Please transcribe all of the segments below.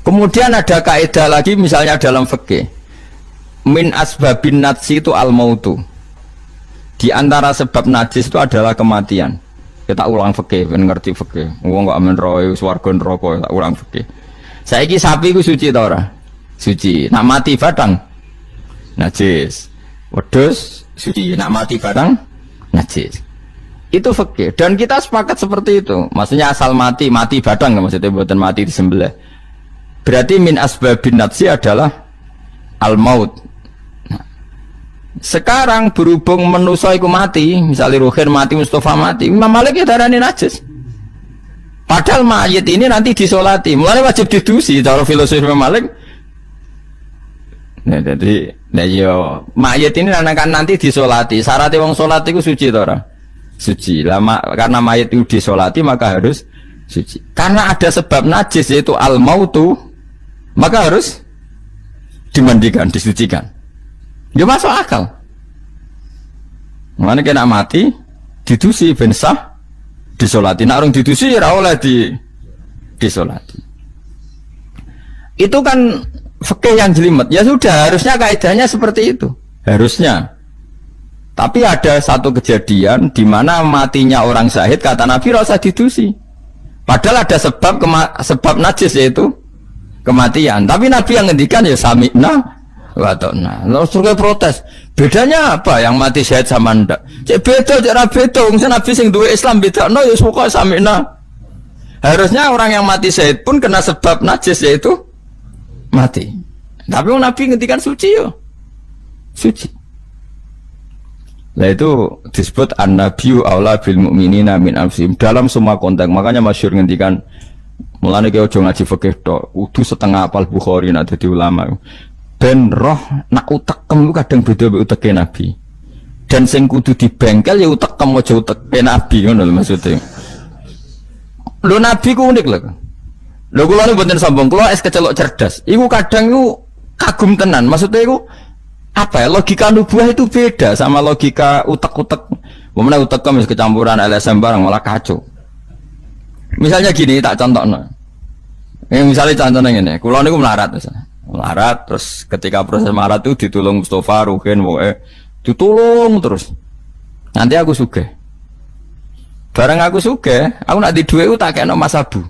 Kemudian ada kaidah lagi misalnya dalam fikih. Min asbabin najsi itu al-mautu. Di antara sebab najis itu adalah kematian. Kita ulang fikih, ben ngerti fikih. Wong kok amen roe swarga neraka tak ulang fikih. Saiki sapi ku suci ta ora? Suci. Nak mati batang najis. Wedhus suci, nak mati batang najis. Itu fikih dan kita sepakat seperti itu. Maksudnya asal mati batang maksudnya bukan mati disembelih. Berarti min asbabin najsi adalah al-maut. Sekarang berhubung manusia iku mati, misalnya Ruhin mati, Mustafa mati, Imam Malik ya darani najis. Padahal mayit ini nanti disolati, mulai wajib didusi. Cara filosofi Imam Malik. Nah, jadi, mayit ini akan nanti disolati. Syaratnya wong solati itu suci, tora. Suci. Lama karena mayit itu disolati maka harus suci. Karena ada sebab najis yaitu al-mautu, maka harus dimandikan, disucikan. Ya masuk akal. Mana kena mati, didusi ben sah, disolati. Nak orang didusi ya oleh disolati. Itu kan fikih yang jelimet. Ya sudah, harusnya kaidahnya seperti itu. Harusnya. Tapi ada satu kejadian di mana matinya orang syahid kata Nabi rasa didusi. Padahal ada sebab najis yaitu kematian. Tapi Nabi yang ngendikan ya sami'na watokna. Lalu suruh protes. Bedanya apa yang mati syahid sama ndak? Cek beda, cek ra beda. Wong Nabi sing duwe Islam beda. No ya suka sami'na. Harusnya orang yang mati syahid pun kena sebab najis yaitu mati. Tapi Nabi ngendikan suci yo. Suci. Nah itu disebut an-nabiyyu aula bil mu'minina min anfusihim dalam semua konteks. Makanya masyhur ngendikan mulane ki aja ngaji fikih tok, kudu setengah apal Bukhari nek dadi ulama. Ben roh nak utekem lu kadang beda mbek uteke Nabi. Dan sing kudu dibengkel ya utekem aja uteke Nabi ngono lho maksudnya. Lho Nabi ku unik lho. Lho kula niku mboten sombong, kula es kecelok cerdas. Iku kadang iku kagum tenan. Maksudnya iku apa ya, logika nubuah itu beda sama logika utek-utek. Mana utekem wis kecampuran LSM barang malah kacau. Misalnya gini tak contohno. Misalnya contohnya ngene, kula niku melarat misalnya. Melarat terus ketika proses melarat itu ditolong Mustafa, Ruhin, ditolong terus. Nanti aku sugih. Barang aku sugih, aku nak di duit aku tak kena Mas Abu.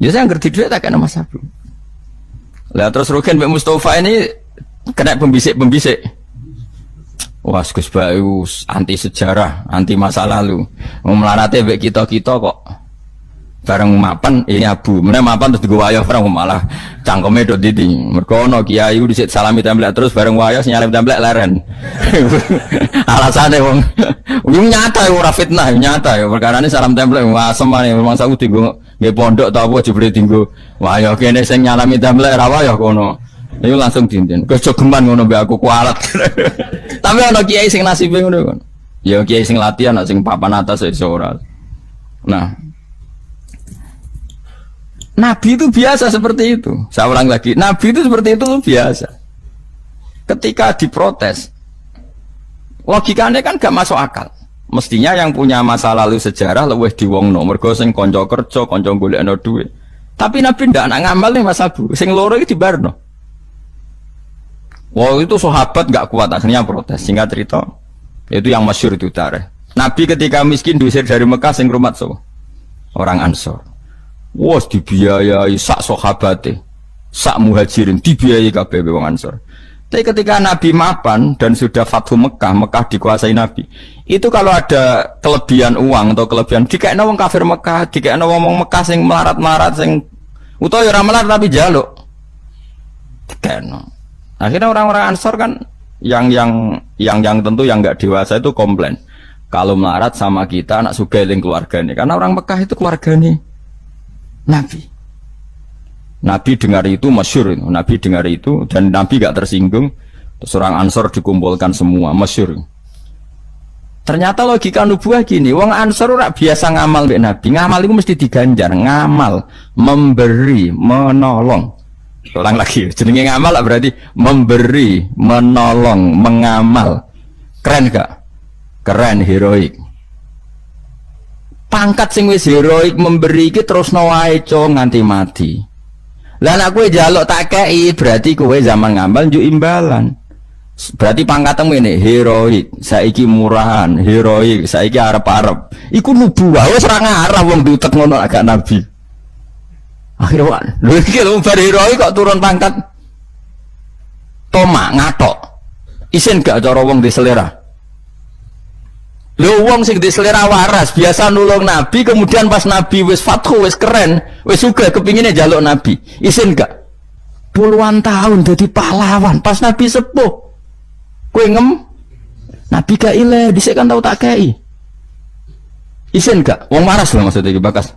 Ya saya ngerti duit tak kena Mas Abu. Lah terus Ruhin mbek Mustafa ini kena pembisik. Wah, Gus Bayu anti sejarah, anti masa lalu. Mau melarate mbek kita-kita kok bareng mapan ini Abu. Meneh mapan terus digo wayah bareng malah cangkeme do didi. Mergo ana kiai dhisik salami templek terus bareng wayah nyalem templek leren. Alasane wong nyata ora fitnah, nyata ya perkarane salam templek asem ae memang saku dienggo nggih pondok ta apa jebule dienggo wayah kene sing nyalami templek ra wayah kono. Iku langsung dinten. Kejogeman ngono mbek aku kualat. Tapi ana kiai sing nasibe ngono kon. Ya kiai sing latihan sing papan atas iso ora. Nah, Nabi itu biasa seperti itu. Saya ulang lagi, Nabi itu seperti itu biasa. Ketika diprotes, logikanya kan gak masuk akal. Mestinya yang punya masa lalu sejarah luwih diwongno, mergo sing kanca kerja, kanca golekno duit. Tapi Nabi ndak nak ngamal nih Mas Abu, sing loro iki dibarno. Wah itu sahabat gak kuat akhirnya protes. Singkat cerita, itu yang masyhur itu tarikh. Nabi ketika miskin diusir dari Mekah sing rumat so, orang Ansor. Wah dibiayai sak sahabate, sak muhajirin dibiayai kabeh wong Ansor. Tapi ketika Nabi mapan dan sudah Fathu Mekah, Mekah dikuasai Nabi. Itu kalau ada kelebihan uang atau kelebihan dikekno wong kafir Mekah, dikekno wong Mekah sing melarat-melarat sing utawa ora melarat tapi jaluk. Dikekno. Akhirnya orang-orang Ansor kan yang tentu yang nggak dewasa itu komplain. Kalau melarat sama kita anak sugih ning keluargane. Karena orang Mekah itu keluargane Nabi. Nabi dengar itu masyhur itu. Nabi dengar itu dan Nabi gak tersinggung. Terus orang Ansor dikumpulkan semua masyhur. Ternyata logika nubuah gini, wong Ansor ora biasa ngamal mbek Nabi. Ngamal itu mesti diganjar, ngamal, memberi, menolong. Ulang lagi, jenenge ngamal berarti memberi, menolong, mengamal. Keren gak? Keren, heroik. Pangkat sing wis heroik memberi iki terusno wae nganti mati. Lah nek kowe njaluk tak kei berarti kowe zaman ngambal njuk imbalan. Berarti pangkatmu ini heroik, saiki murahan, heroik, saiki arep-arep. Iku nubuwah wis ora ngarah wong diutek ngono agak nabi. Akhirnya lho iki lho bar heroik kok turun pangkat. Tomak ngatok. Isin gak cara wong di selera. Lho wong sing di selera waras biasa nulung nabi kemudian pas nabi wis fathu wis keren, wis sugih kepingine njaluk nabi. Isin gak? Puluhan tahun jadi pahlawan pas nabi sepuh. Kowe ngem nabi gak ile dhisik kan tau tak kei. Isin gak? Wong waras lho maksudnya iki bakas.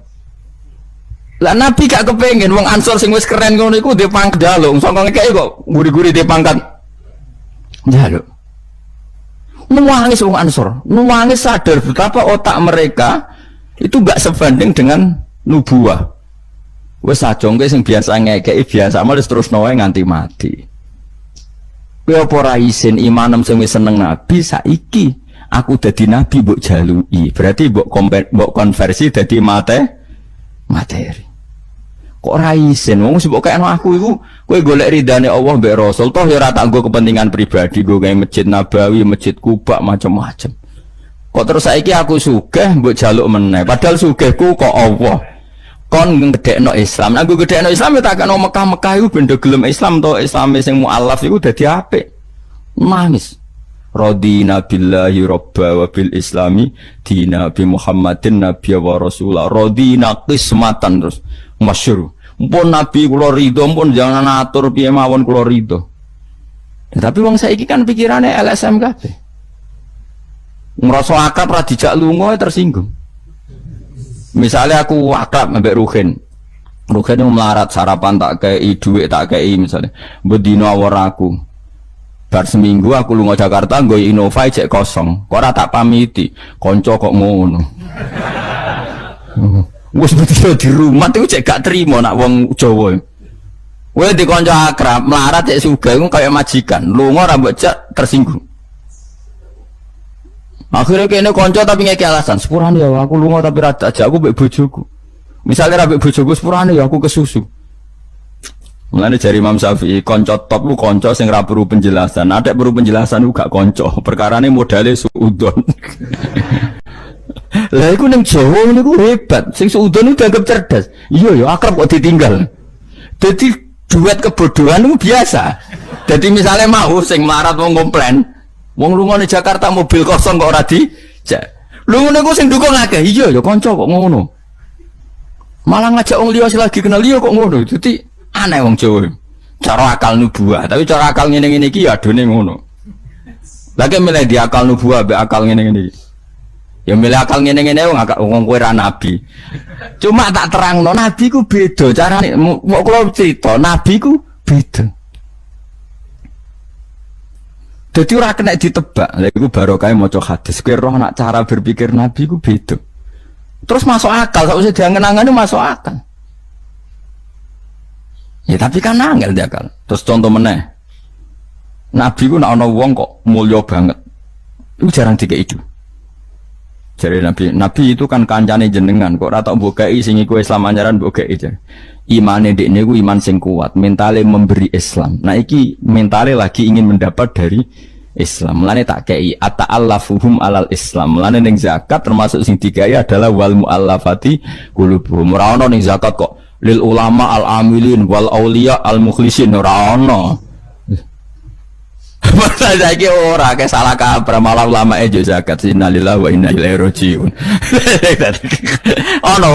Lah nabi gak kepengin wong Ansor sing wis keren ngono iku ndek pangkat njaluk, sangka ngekeki kok guri-guri ndek pangkat njaluk. Nuwangis wong Ansor, nuwangis sadar betapa otak mereka itu gak sebanding dengan nubuah. Wis sajongke sing biasa ngekeki biasa malah terus noe nganti mati. Kowe apa ora isin imanem sing wis seneng nabi saiki aku dadi nabi mbok jaluki. Berarti mbok konversi dadi materi. Kok ora isin wong sing mbok kayakno aku iku kowe golek ridane Allah mbek Rasul toh ya ora tak nggo kepentingan pribadi nggo gawe masjid Nabawi, masjid Kuba macam-macam. Kok terus saiki aku sugih mbok jaluk meneh padahal sugihku kok Allah. Kon ngedekno Islam. Nek aku gedekno Islam ya tak kena Mekah-Mekah iku ben do gelem Islam to Islame sing mualaf iku dadi apik. Nangis. Radina billahi robba wa bil islami dina bi Muhammadin nabiyya wa rasulah. Radina qismatan terus masyhur. Mpun nabi kula ridho, mpun jangan atur piye mawon kula ridho. Ya, tapi wong saiki kan pikirane LSM kabeh. Ngrasa akrab ra dijak lunga tersinggung. Misalnya aku akrab ambek Ruhin itu melarat sarapan tak kei duit tak kei misalnya bedino awor aku bar seminggu aku lunga Jakarta nggo Innova cek kosong kok ora tak pamiti konco kok ngono wis bedino di rumah itu cek gak terima nak wong Jawa kowe di konco akrab melarat cek sugih iku kaya majikan lunga ora mbok cek tersinggung. Akhirnya kene konco tapi ngeki alasan sepurane ya aku lunga tapi rada aja aku mbek bojoku. Misalnya mbek bojoku sepurane ya aku kesusu. Mulane jari Imam Syafi'i konco top lu konco sing ora perlu penjelasan. Ada perlu penjelasan lu gak konco. Perkarane modale suudon. Lah iku ning Jawa niku hebat. Sing suudon itu dianggap cerdas. Iya ya akrab kok ditinggal. Dadi duet kebodohan itu biasa. Jadi misalnya mau sing melarat wong komplain wong lunga di Jakarta mobil kosong kok ora dijak. Lho ngene ku sing dukung akeh. Iya ya kanca kok ngono. Malah ngajak wong liya lagi kenal liya kok ngono. Dadi aneh wong Jawa. Cara akal nubuah, tapi cara akal ngene-ngene iki ya adone ngono. Lagi milih di akal nubuah mbek akal ngene-ngene iki. Ya milih akal ngene-ngene wong kowe ra nabi. Cuma tak terangno nabi ku beda carane. Kok kula cerita nabi ku beda. Jadi ora kena ditebak. Lha iku barokah maca hadis. Kowe roh nak cara berpikir Nabi ku beda. Terus masuk akal, sakwise diangen-angene masuk akal. Ya tapi kan angel dia akal. Terus contoh meneh. Nabi ku nak ana wong kok mulya banget. Iku jarang dikei itu. Jadi Nabi itu kan kancane jenengan kok ora tak mbokei sing iku Islam anyaran mbokei jare. Imane dekne ku iman sing kuat, mentale memberi Islam. Nah iki mentale lagi ingin mendapat dari Islam. Mulane tak kei ata'allafuhum alal Islam. Mulane ning zakat termasuk sing digawe adalah wal muallafati qulubuhum. Ora ono ning zakat kok lil ulama al amilin wal auliya al mukhlisin ora ono. Masa saiki ora ke salah kaprah malah ulama ejo zakat innalillahi wa inna ilaihi rajiun. Ono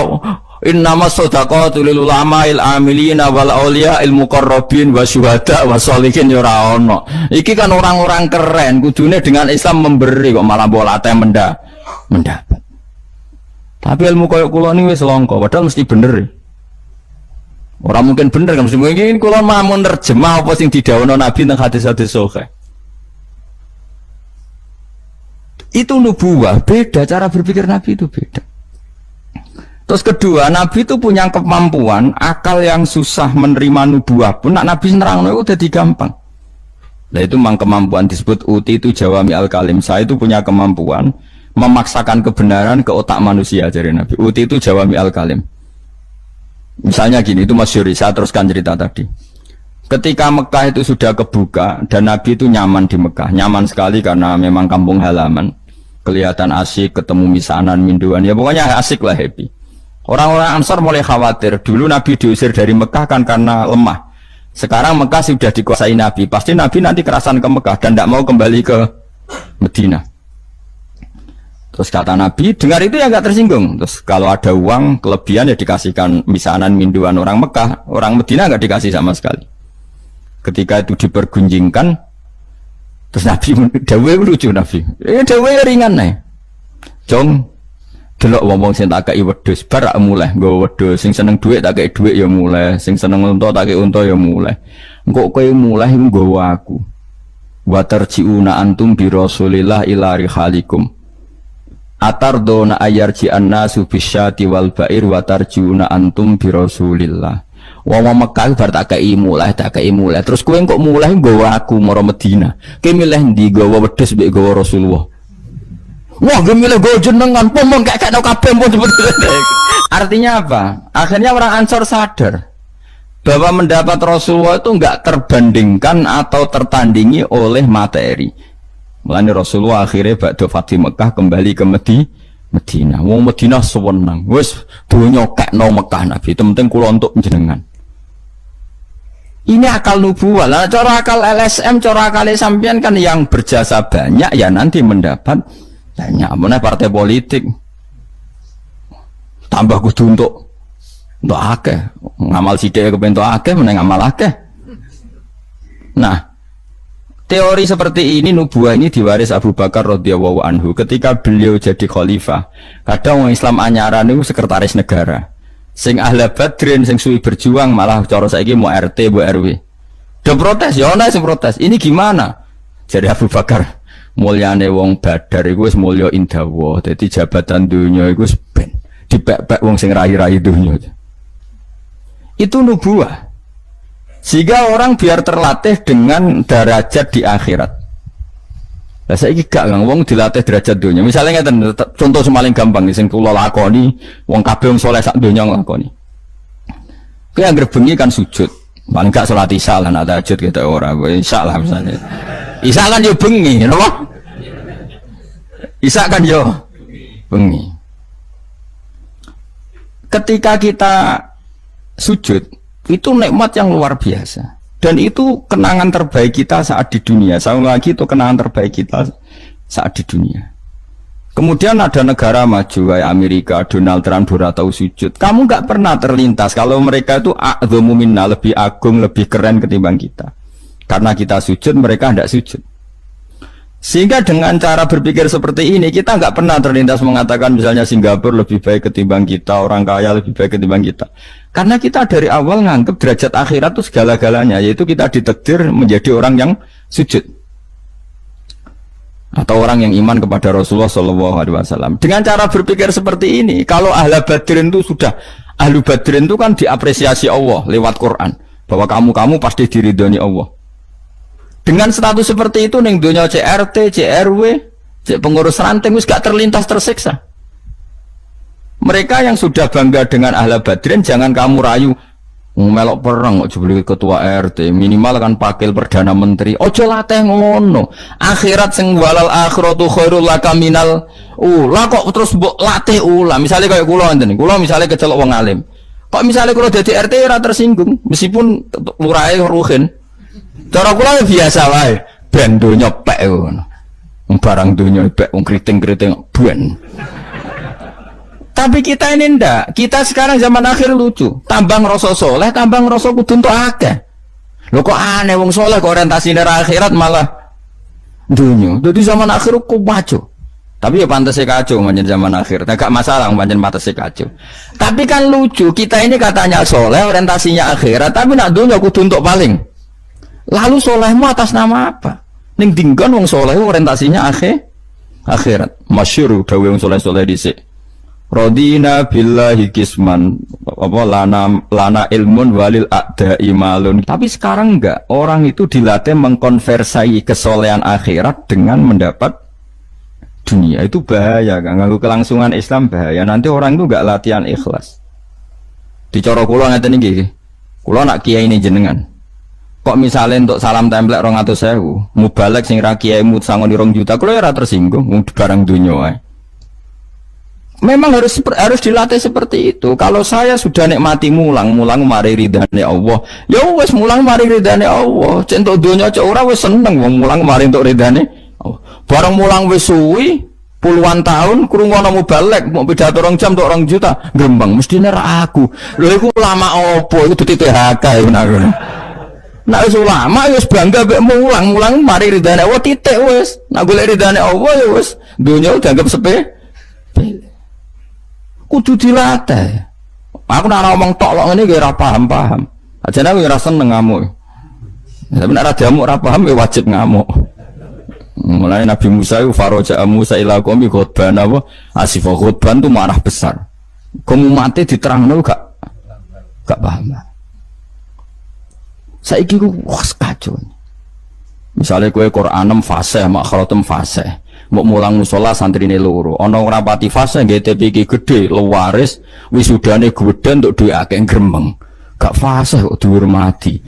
innama shadaqatu lil ulama il amilina wal auliya il muqarrabin wa syuhada wa sholihin ora ono. Iki kan orang-orang keren kudune dengan Islam memberi kok malah bolate mendapat. Tapi ilmu koyo kula ni wis langka padahal mesti bener. Ora mungkin bener kan mesti mungkin kula mau nerjemah apa sing didhawuhna Nabi teng hadis-hadis sahih. Itu nubuah, beda cara berpikir Nabi itu beda. Terus kedua, Nabi itu punya kemampuan akal yang susah menerima nubuah pun nak Nabi nerangno itu udah gampang. Nah itu memang kemampuan disebut uti itu jawami al-kalim. Saya itu punya kemampuan memaksakan kebenaran ke otak manusia jadi Nabi. Uti itu jawami al-kalim. Misalnya gini, itu masyhur, saya teruskan cerita tadi. Ketika Mekah itu sudah kebuka dan Nabi itu nyaman di Mekah, nyaman sekali karena memang kampung halaman, kelihatan asik, ketemu misanan, minduan, ya pokoknya asik lah, happy. Orang-orang Ansar mulai khawatir, dulu Nabi diusir dari Mekah kan karena lemah. Sekarang Mekah sudah dikuasai Nabi, pasti Nabi nanti kerasan ke Mekah dan tidak mau kembali ke Medina. Terus kata Nabi, dengar itu ya nggak tersinggung. Terus kalau ada uang kelebihan ya dikasihkan misanan, minduan orang Mekah, orang Medina nggak dikasih sama sekali. Ketika itu dipergunjingkan, terus Nabi dawe lucu Nabi, dawe ringan nih, Jong, delok wong sing tak kei wedhus, barak mulai, nggo wedhus, sing seneng duit tak kei duit ya mulai, sing seneng unta tak kei unta ya mulai. Engko kowe mulai nggawa aku. Wa tarjiuna antum bi Rasulillah ila rihalikum. Atardona ayarji annasu bisyati wal ba'ir wa tarjiuna antum bi Rasulillah. Wong Mekah bar tak kei mulai, terus kowe kok mulai nggawa aku mara Medina. Kowe milih ndi, nggawa wedhus mbek nggawa Rasulullah? Wah, gue milih gue jenengan, pomong kayak kabeh pun sebetulnya. Artinya apa? Akhirnya orang Ansor sadar bahwa mendapat Rasulullah itu enggak terbandingkan atau tertandingi oleh materi. Mulane Rasulullah akhirnya ba'da Fatih Mekah kembali ke Medina. Wong Medina sewenang, wis donya kekno Mekah Nabi, penting kula untuk jenengan. Ini akal nubuwah. Lah cara akal LSM, cara akal sampean kan yang berjasa banyak ya nanti mendapat banyak. Mana partai politik tambah kudu untuk akeh ngamal sithik kepentok akeh meneng ngamal akeh. Nah, teori seperti ini nubuah ini diwaris Abu Bakar radhiyallahu anhu ketika beliau jadi khalifah. Kadang orang Islam anyaran itu sekretaris negara. Sing ahli badrin sing suwi berjuang malah cara saiki mau RT mau RW. Do protes ya ana sing protes. Ini gimana? Jadi Abu Bakar, mulyane wong Badar iku wis mulya indawa. Dadi jabatan dunya iku wis ben dipek-pek wong sing rai-rai dunya. Itu nubuah. Sehingga orang biar terlatih dengan derajat di akhirat. Lah saiki gak wong dilatih derajat dunia. Misalnya ngeten contoh semaling gampang sing kula lakoni, wong kabeh wong saleh sak donya nglakoni. Kowe anggere bengi kan sujud. Paling gak salat isya lan tahajud kita ora. Isya lah misalnya. Isya kan yo bengi, napa? Isya kan yo bengi. Ketika kita sujud itu nikmat yang luar biasa. Dan itu kenangan terbaik kita saat di dunia. Saya lagi itu kenangan terbaik kita saat di dunia. Kemudian ada negara maju kayak Amerika, Donald Trump tahu sujud. Kamu nggak pernah terlintas kalau mereka itu a'dhamu minna, lebih agung, lebih keren ketimbang kita. Karena kita sujud, mereka tidak sujud. Sehingga dengan cara berpikir seperti ini, kita nggak pernah terlintas mengatakan misalnya Singapura lebih baik ketimbang kita, orang kaya lebih baik ketimbang kita. Karena kita dari awal nganggap derajat akhirat itu segala-galanya, yaitu kita ditakdir menjadi orang yang sujud. Atau orang yang iman kepada Rasulullah SAW. Dengan cara berpikir seperti ini, kalau ahli badrin itu sudah, ahli badrin itu kan diapresiasi Allah lewat Quran. Bahwa kamu pasti diridhoni Allah. Dengan status seperti itu ning donya CRT, CRW, pengurus ranting wis gak terlintas tersiksa. Mereka yang sudah bangga dengan ahli badrin jangan kamu rayu melok perang kok jebule ketua RT, minimal kan pakil perdana menteri. Ojo latih ngono. Akhirat sing walal akhiratu khairul laka minal ula kok terus mbok latih ula. Misale kaya kula ngene. Kula misale kecelok wong alim. Kok misale kula dadi RT ora tersinggung meskipun lurahe ruhin. Cara kula biasa wae, ben donya pek ngono. Barang donya pek wong kriting-kriting ben. Tapi kita ini ndak. Kita sekarang zaman akhir lucu. Tambang rasa soleh, tambang rasa kudu entuk akeh. Lho kok aneh wong soleh kok orientasine akhirat malah dunya. Dadi zaman akhir kok kacau. Tapi ya pantese kacau manjen zaman akhir. Enggak masalah manjen pantese kacau. Tapi kan lucu, kita ini katanya soleh, orientasinya akhirat, tapi nak dunya kudu entuk paling. Lalu solehmu atas nama apa? Ning dinggon wong soleh orientasinya akhirat. Masyhur dawuh wong soleh-soleh dhisik. Radina billahi kisman apa lana ilmun walil a'da'i malun. Tapi sekarang enggak, orang itu dilatih mengkonversai kesolehan akhirat dengan mendapat dunia. Itu bahaya kan, ganggu kelangsungan Islam bahaya. Nanti orang itu enggak latihan ikhlas. Dicara kula ngeten iki. Kula nak kiai ini jenengan. Kok misalnya untuk salam templek 200.000, mubalek sing ra kiai mu sangoni 2 juta, kula ora tersinggung wong barang donya wae. Memang harus dilatih seperti itu. Kalau saya sudah nikmati mulang mari ridane Allah. Ya wis mulang mari ridane Allah. Centok donya cek ora wis seneng wong mulang mari entuk ridane Allah. Barang mulang wis suwi puluhan tahun krungono mubalek mau pidato 2 jam untuk 2 juta, grembang mestine ra aku. Lho iku ulama opo? Iku dudu THK iku nak. Nek wis ulama wis bangga mek mulang mari ridane Allah titik wis. Nek golek ridane Allah ya wis donya dianggap sepele. Kudu dilatih. Aku nak ngomong tok lok ngene ora paham. Ajane aku ora seneng ngamuk. Tapi nek ora diamuk ora paham ya wajib ngamuk. Mulai Nabi Musa itu faraja Musa ila qaumi khutban apa? Asifah khutban itu marah besar. Kamu mati diterangno gak paham. Saiki ku wis kacau. Misalnya kowe Qur'anem fasih, makhratem fasih. Mbok mulang musala santrine loro. Ana ora pati fase nggih TPK gede, lewaris, wisudane gedhe untuk duwe akeh gremeng. Gak fase kok dihormati.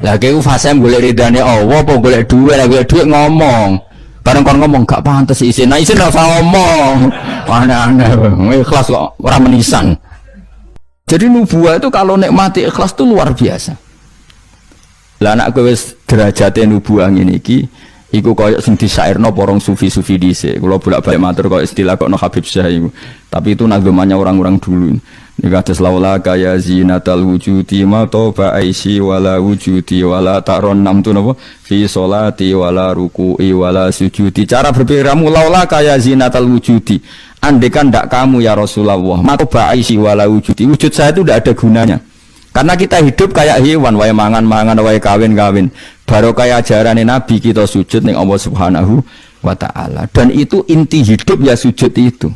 Lah kowe fase golek ridane Allah apa golek dhuwit, lah golek dhuwit ngomong. Bareng kon ngomong gak pantes isin. Nah isin ora usah ngomong. Aneh-aneh, ikhlas kok ora menisan. Jadi nubuah itu kalau nikmati ikhlas itu luar biasa. Lah anak kowe wis derajate nubuah ngene iki iku koyok sing disairno porong sufi-sufi dhisik. Kula bolak-balik matur koyok istilah kok no Habib Syah iku. Tapi itu nagamanya orang-orang dulu. Nek atas laula kaya zinatal wujudi ma toba aisi wala wujudi wala taron nam tu napa fi sholati wala ruku'i wala sujudi. Cara berpikirmu laula kaya zinatal wujudi. Andekan ndak kamu ya Rasulullah, ma toba aisi wala wujudi. Wujud saya itu ndak ada gunanya. Karena kita hidup kayak hewan, wae mangan-mangan, wae kawin-kawin. Baru kayak ajaran Nabi kita sujud ning Allah Subhanahu wa taala. Dan itu inti hidup ya sujud itu.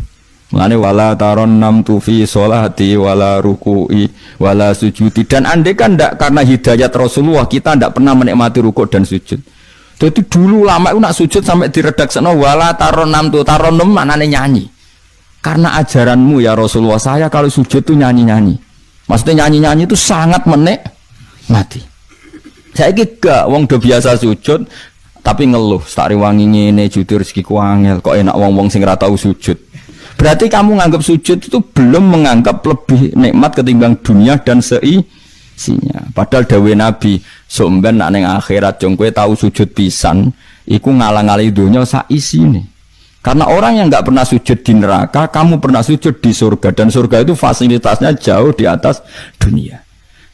Mulane wala taron nam tu fi sholati wala ruku'i wala sujudi. Dan andai kan ndak karena hidayat Rasulullah kita ndak pernah menikmati rukuk dan sujud. Jadi dulu lama itu nak sujud sampai diredakseno wala taron nam tu taron nam maknane nyanyi. Karena ajaranmu ya Rasulullah, saya kalau sujud tuh nyanyi-nyanyi. Maksudnya nyanyi-nyanyi itu sangat menikmati. Saya gak wong do biasa sujud tapi ngeluh, tak rewangi ngene jujur rezekiku angel, kok enak wong-wong sing ora tau sujud. Berarti kamu nganggap sujud itu belum menganggap lebih nikmat ketimbang dunia dan seisinya. Padahal dawuh Nabi, somben nak ning akhirat jong kowe tau sujud pisan, iku ngalang-alangi donya sak isine. Karena orang yang nggak pernah sujud di neraka, kamu pernah sujud di surga, dan surga itu fasilitasnya jauh di atas dunia.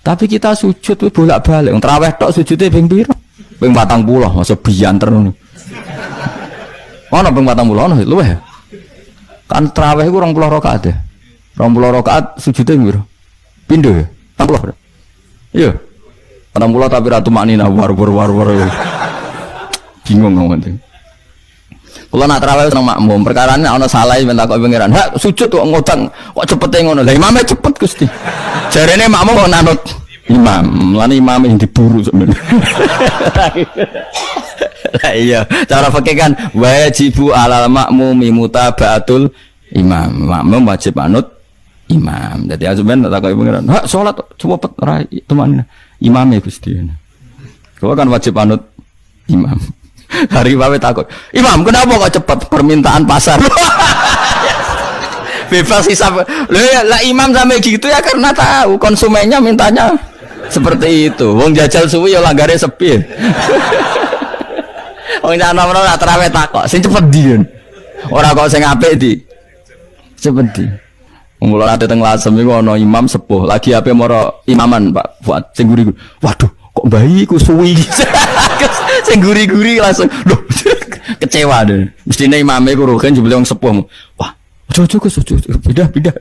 Tapi kita sujud itu bolak-balik. Terawih tok sujudnya ping pira? Ping 40, masa bianter ngono. Ono ping 40 ono luwih. Kan terawih iku 20 rakaat ya. 20 rakaat sujudnya piro? Pindho ya? 40. Iya. 40 tapi ratu maknina war. Bingung ngomong. Kalau nak terawih seneng makmum, perkara ini ana salah minta kok pengiran. Hak sujud kok ngodang, kok cepete ngono. Lah imame cepet Gusti. Jarene makmum kok nanut imam. Lan imam yang diburu sebenarnya. Lah iya, cara fikih kan wajibu alal makmumi mutabaatul imam. Makmum wajib anut imam. Jadi azumen tak kok pengiran. Hak salat cepet ra teman imame Gusti. Kau kan wajib anut imam. Hari bawe takut, Imam kenapa kok cepat permintaan pasar? Bebas hisap. Lah imam sampai gitu ya karena tahu konsumennya mintanya seperti itu. Wong jajal suwi ya langgare sepi. Wong nyana ora terawih takok, sing cepet di. Ora kok sing apik di. Cepet di. Mula ate teng Lasem iku ana imam sepuh, lagi ape moro imaman Pak Fuad sing guri. Waduh, kok bayi ku suwi. Sing guri-guri langsung loh kecewa deh. Mestine imame ku rogen jebule wong sepuh. Wah, ojo beda.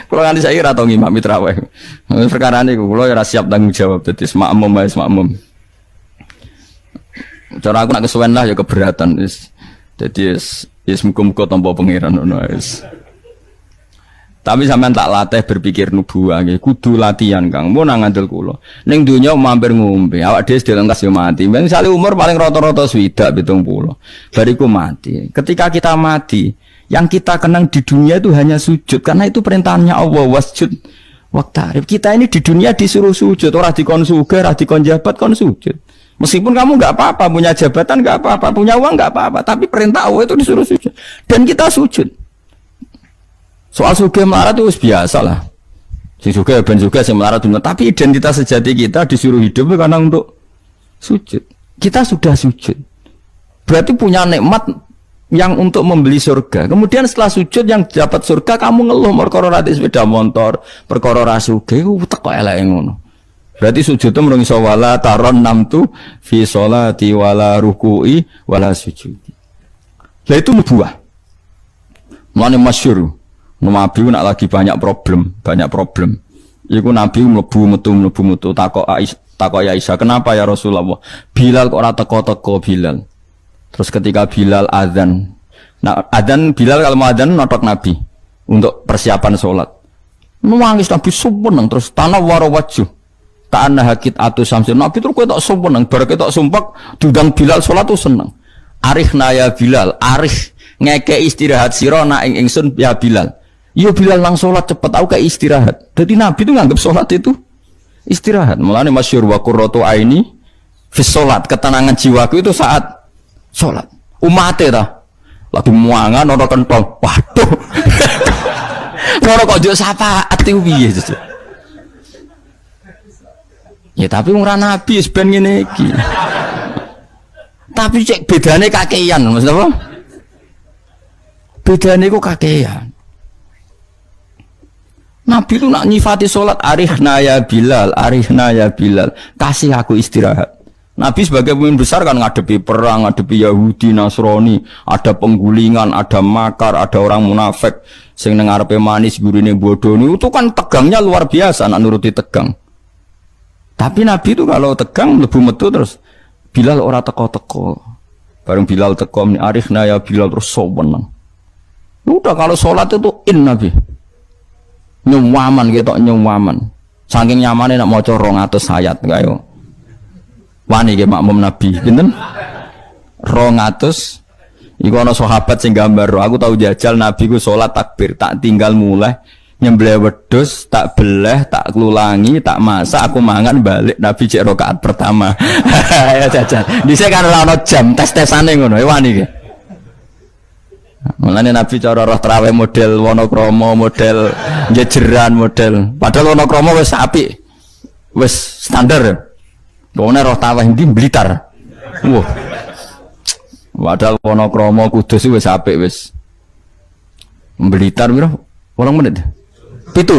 Kalau nganti saya ora tau ngimami tarawih. Perkara niku kula ora siap tanggung jawab dadi makmum wae makmum. Cara aku nak kesuwen lah ya keberatan wis. Dadi wis muga-muga tampa pangeran ngono wis. Tapi sampean tak latih berpikir nubuwah nggih, kudu latihan Kang. Mun nang ngandel kula. Ning donya mampir ngombe, awak dhewe dilengkas yo mati. Misale umur paling rata-rata 70 70. Bariku mati. Ketika kita mati, Yang kita kenang di dunia itu hanya sujud, karena itu perintahnya Allah, wasjud waqtarib. Kita ini di dunia disuruh sujud, orang dikon sugih, orang dikon jabat, kon sujud. Meskipun kamu nggak apa-apa, punya jabatan nggak apa-apa, punya uang nggak apa-apa, tapi perintah Allah itu disuruh sujud. Dan kita sujud. Soal sugih melarat itu biasa lah. Si sugih ben sugih, si melarat benar. Tapi identitas sejati kita disuruh hidup karena untuk sujud. Kita sudah sujud. Berarti punya nikmat yang untuk membeli surga. Kemudian setelah sujud yang dapat surga kamu ngeluh perkara ra sepeda motor, perkara ra sugih teko eleke ngono. Berarti sujud itu mrung iso wala taron namtu fi sholati wala ruku'i wala sujudi. Lah itu nubuah. Mulane masyhur. Nabi nak lagi banyak problem. Iku Nabi mlebu metu takok ya Aisyah, "Kenapa ya Rasulullah? Bilal kok ora teko-teko Bilal?" Terus ketika Bilal azan, Bilal kalau mau azan notok Nabi untuk persiapan sholat. Nangis Nabi suweneng terus tanah warawaju. Ta'anna hakit atu samsin. Nabi terus kowe tok suweneng, bar ketok sumpek diundang Bilal sholat tuh seneng. Arihna ya Bilal, arih ngeke istirahat sira nak ing ingsun ya Bilal. Yo Bilal nang sholat cepet aku kayak istirahat. Jadi Nabi itu nganggap sholat itu istirahat. Mulane masyhur wa qurratu aini fi sholat, ketenangan jiwaku itu saat sholat. Umate ta lagi muangan ora kentong. Waduh. Ora kok yo syafaat iki piye itu. Ya tapi ora nabi wis ben ngene iki. Tapi cek bedane kakean, maksud apa? Bedane kok kakean. Nabi itu nak nyifati sholat arihna ya Bilal, kasih aku istirahat. Nabi sebagai pemimpin besar kan ngadepi perang, ngadepi Yahudi, Nasrani, ada penggulingan, ada makar, ada orang munafik, sing nang arepe manis gurine bodoh itu kan tegangnya luar biasa, nak nuruti tegang. Tapi Nabi itu kalau tegang lebu metu terus Bilal ora teko-teko. Bareng Bilal teko arihna ya Bilal terus soweneng. Udah kalau sholat itu Nabi. Nyuwaman gitu, nyuwaman. Saking nyamannya nak maca 200 ayat kayo. Wani ge makmum Nabi, pinten? 200. Iku ana sahabat sing gambar, aku tahu jajal Nabi ku salat takbir, tak tinggal mulai nyembelih wedhus, tak beleh, tak klulangi, tak masak, aku mangan balik Nabi cek rakaat pertama. Ya jajal. Dhisik kan ora ana jam tes-tesane ngono, wani ge. Mulane Nabi cara roh traweh model Wonokromo, model jejeran, model. Padahal Wonokromo wis apik. Wis standar. Wong roh traweh ndi Blitar. Wah. Padahal Wonokromo Kudus wis apik wis. Blitar piro? 8 menit. 7.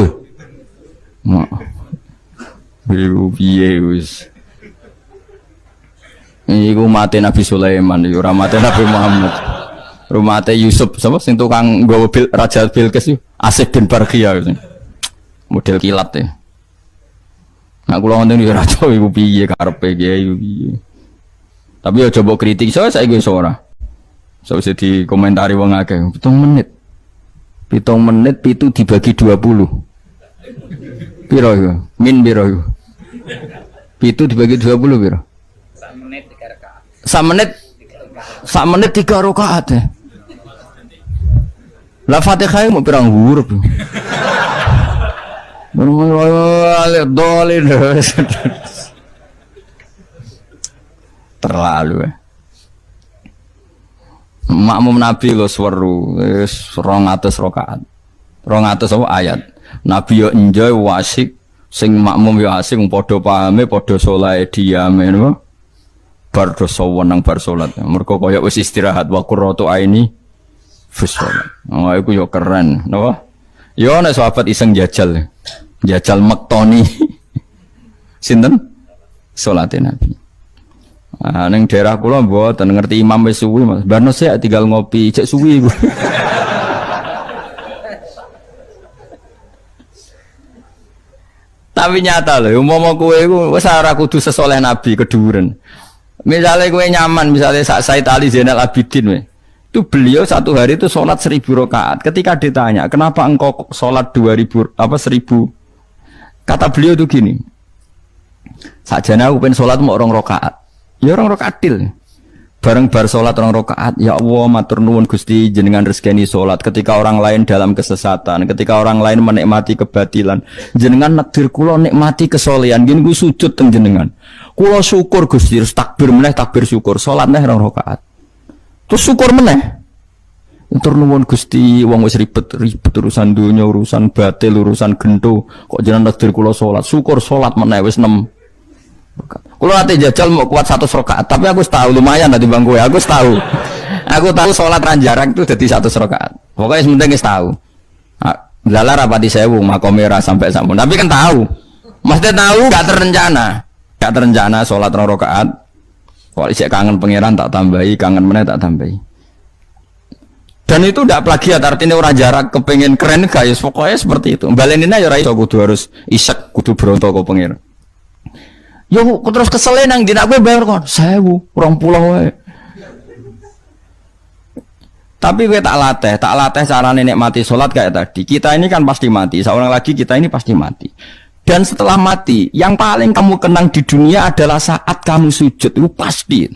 Mak. Piye wis. Iku mate Nabi Sulaiman, ora mate Nabi Muhammad. Rumah Teh Yusuf, sama sing tukang nggawa Raja Bilqis itu Asif bin Barkhiyah model kilat ya. Nah kula ngoten iki raja iku piye karepe kiai piye. Tapi ya coba kritik saya gue ora. So bisa dikomentari wong akeh. 7 menit. 7 menit itu dibagi 20. Piro iku? Min piro iku? 7 dibagi 20 piro? 1 menit 3 rakaat. 1 menit 3 rakaat ya. Lah Fatihah mau pirang huruf. Terlalu ya. Makmum Nabi lo seweru 200 rakaat. 200 apa ayat. Nabi yo enjoy wasik, sing makmum yo asik padha pahame, padha saleh diame niku. Bar dosa wenang bar salat. Mergo kaya wis istirahat wa qurratu aini sholat. Oh, itu yo keren, napa? Yo nek sahabat iseng jajal mektoni. Sinten? Salate Nabi. Ah ning daerah kula mboten ngerti imam wis suwi, Mas. Barno sik tinggal ngopi, cek suwi iku. Tapi nyata lho, umpama kowe iku wis ora kudu sesoleh Nabi keduren. Misalnya kowe nyaman, misalnya Said Ali Zainal Abidin we. Itu beliau satu hari itu sholat 1000 rakaat. Ketika ditanya, kenapa engkau sholat 1000 kata beliau itu gini. Sajane aku pengen sholat mau 2 rakaat. Ya 2 rakaat til. Bareng bar salat 2 rakaat, ya Allah matur nuwun Gusti jenengan rezekani salat ketika orang lain dalam kesesatan, ketika orang lain menikmati kebatilan. Jenengan nakdir kula nikmati kesolehan, nggih niku sujud teng jenengan. Kula syukur Gusti, terus takbir meneh takbir syukur, salat neh 2 rakaat. Terus syukur meneh. Matur nuwun Gusti, wong wis ribet urusan dunya, urusan batil, urusan gento, kok jenengan nakdir kula salat. Syukur salat meneh wis 6. Kalau nanti jajal mau kuat 100 rakaat, tapi aku tahu lumayan nanti bang gue. Aku tahu sholat ranjarang itu jadi 100 rakaat. Pokoknya sementing tahu. Lala rapati sewu makomera sampai sampun. Tapi kan tahu, maksudnya tahu gak terencana sholat 2 rakaat. Kalau isek kangen pangeran tak tambahi, kangen meneh tak tambahi. Dan itu tidak plagiat, artinya orang jarak kepengen keren guys. Pokoknya seperti itu. Balenina ya iso kudu harus isek, kudu berontok ke pangeran. Yo terus kesel nang dina kowe bayar kon 1000, 20 wae. Tapi kowe tak latih carane nikmati salat kayak tadi. Kita ini kan pasti mati, seorang lagi kita ini pasti mati. Dan setelah mati, yang paling kamu kenang di dunia adalah saat kamu sujud, itu pasti.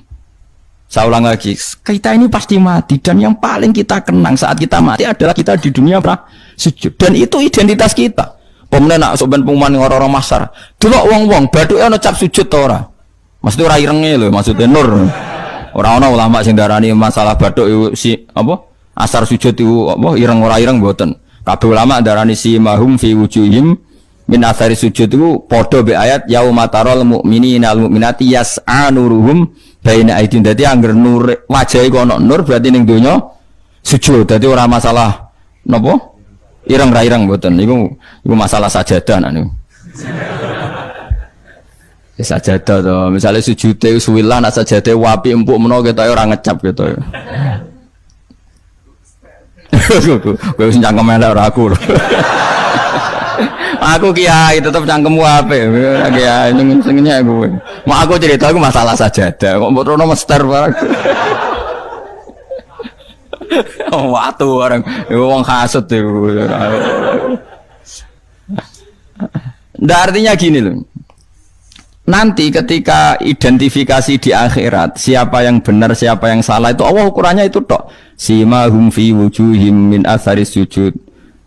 Saya ulang lagi, kita ini pasti mati dan yang paling kita kenang saat kita mati adalah kita di dunia sujud. Dan itu identitas kita. Pemenang nak soben pengumuman orang-orang masar. Delok wong-wong bathuke ana cap sujud ta ora? Maksudnya ora irenge lho, maksudnya nur. Ora ana ulama sing darani masalah bathuk si apa? Asar sujud itu apa ireng ora ireng mboten. Kabeh ulama darani si mahum fi wujuhim min asari sujud itu padha be ayat yaumatarul mu'minina al mu'minati yas'a nuruhum baina aidin. Dadi angger nur wajahe kok ana nur berarti ning donya sujud. Dadi ora masalah napa? Ireng ra ireng mboten niku masalah sajadah niku. Ya sajadah to, misale sujude suwilah nak sajadah wapi empuk menawa ketoke ora ngecap ketoke. Kowe wis cangkem elek ora aku. Aku kiai tetep cangkemmu apik. Kiai sing-singnya kowe. Mak aku cerita aku masalah sajadah kok mbok rono mester barang. Watu orang, wong hasut itu. Artinya gini loh. Nanti ketika identifikasi di akhirat, siapa yang benar, siapa yang salah itu Allah ukurannya itu tok. Simahum fi wujuhim min athari sujud.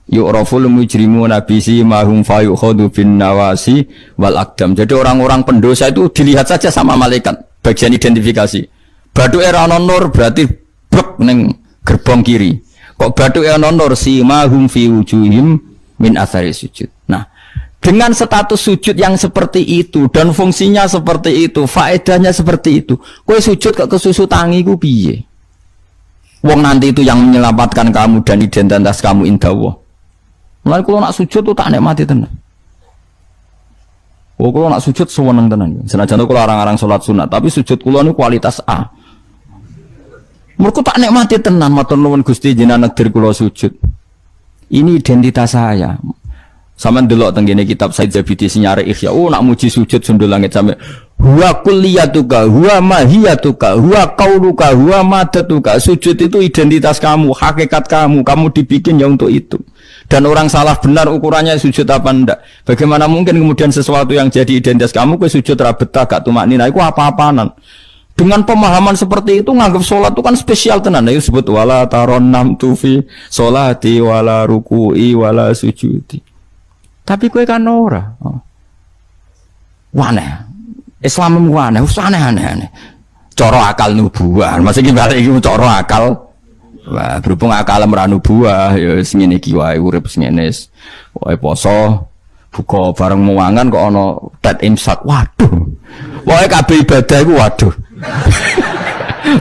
Yu'raful mujrimuna bi simahum fa yukhadu bin nawasi wal aqdam. Jadi orang-orang pendosa itu dilihat saja sama malaikat. Bagian identifikasi. Badu era nur berarti brek neng gerbong kiri. Kok bathuke ana nur simahum fi wujuhim min athari sujud. Nah, dengan status sujud yang seperti itu dan fungsinya seperti itu, faedahnya seperti itu. Kowe sujud kok kesusu tangi ku piye? Wong nanti itu yang menyelamatkan kamu dan identitas kamu indah Allah. Mulai kula nak sujud tuh tak nikmati tenan. Kula nak sujud seneng tenan. Senajan kula arang-arang salat sunat, tapi sujud kula niku kualitas A. Mereka tak nikmati tenan matur nuwun Gusti jenengan negdir kula sujud. Ini identitas saya. Sampeyan delok teng kene kitab Said Zabidi Sinyare Ihya. Oh nak muji sujud sundul langit sampe huwa kulliyatuka, huwa mahiyatuka, huwa qauluka, huwa madatuka. Sujud itu identitas kamu, hakikat kamu. Kamu dibikin ya untuk itu. Dan orang salah benar ukurannya sujud apa ndak. Bagaimana mungkin kemudian sesuatu yang jadi identitas kamu ke sujud ra betah gak tumaknina iku apa-apanan. Dengan pemahaman seperti itu nganggap sholat itu kan spesial tenan. Itu sebut wala taron nam tufi sholati wala ruku'i wala sujudi. Tapi kue kan ora. Waneh. Islam waneh, aneh-aneh. Coro akal nubuah. Maksudnya balik iki coro akal. Wah, berhubung akal ora nubuah ya sing ngene iki wae urip sing ngene. Wae poso buka bareng muangan kok ana tet imsak. Waduh. Wae kabeh ibadah iku waduh.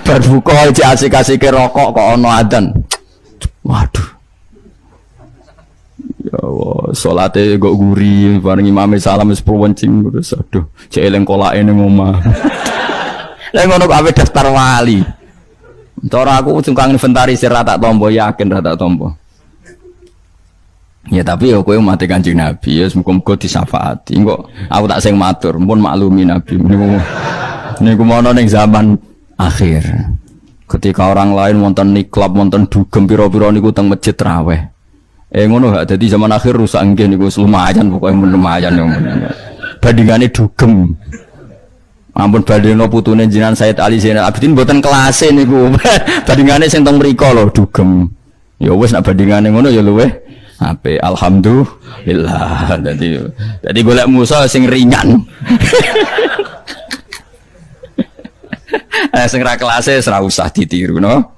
Berbuka aja asik-asike rokok kok ono adzan. Waduh. Ya Allah, salate kok guri bareng imame salam wis pewencing terus aduh, cek eling kolake ning omah. Lah ngono kok ape daftar wali. Cara aku tukang inventarisir ra tak tampa yakin ra tak tampa. Ya tapi ya kowe mati Kanjeng Nabi ya muga-muga disyafaati. Engko aku tak sing matur, pun maklumi Nabi niku mono ning zaman akhir. Ketika orang lain wonten niklab, wonten dugem pira-pira niku teng masjid raweh. Ngono gak dadi zaman akhir rusak nggih niku lumayan pokoke lumayan yo. Bandingane dugem. Ampun badheno putune jenengan Said Ali Zainal Abidin mboten kelase niku. Bandingane sing teng mriko lho dugem. Ya wis nek bandingane ngono ya luweh apik. Alhamdulillah. Dadi golek musa sing ringan. Sing ra kelase ora usah ditiru no.